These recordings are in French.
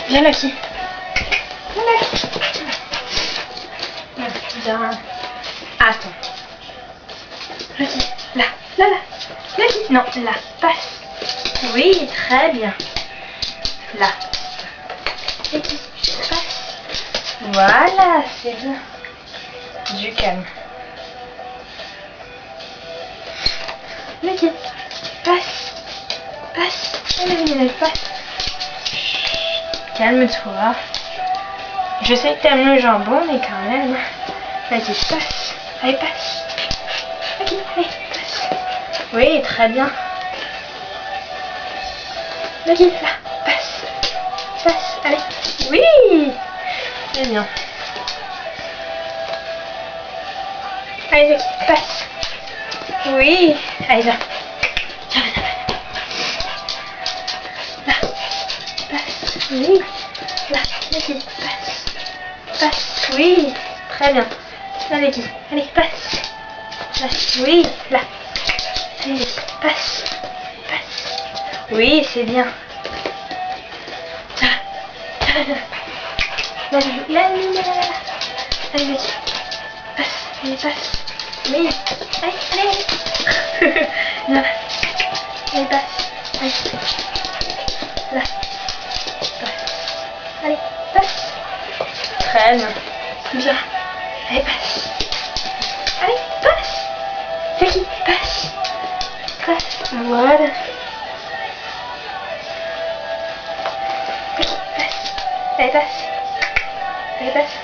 Viens Lucky. Viens Lucky. Viens. Attends. Lucky. Là. Lucky. Non, là. Passe. Oui, très bien. Là. Lucky. Passe. Voilà, c'est bien. Du calme. Lucky. Passe. Allez, passe. Calme-toi. Je sais que t'aimes le jambon, mais quand même. Vas-y, passe. Allez, passe. Allez, passe. Oui, très bien. Vas-y, là, passe. Allez. Oui. C'est bien. Allez, passe. Oui. Allez, là. Oui, là, vas-y, passe, oui, très bien. Allez, passe, oui, là, allez, passe, oui, c'est bien. Là, allez, vas-y, passe, oui, allez, là, allez, passe, là. Allez, passe. Très bien. Bien. Allez, passe. Allez, passe. Lucky, passe. Voilà. Lucky, passe. Allez, passe.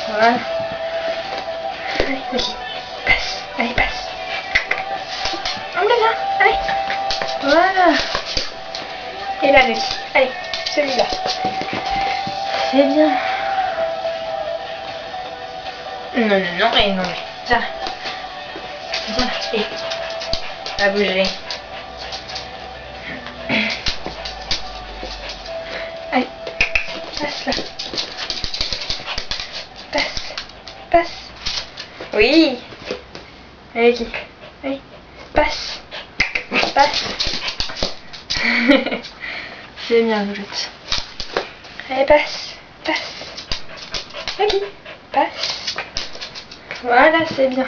Voilà. Allez, Lucky, passe. Allez, passe. Allez. Voilà. Et là, Lucky. Allez. Celui-là. C'est bien. Non, et non, mais. Ça. Viens, et. Pas bouger. Allez. Passe là. Passe. Oui. Allez, allez. Passe. C'est bien, Loulette. Allez, passe. Lucky, passe. Voilà, c'est bien.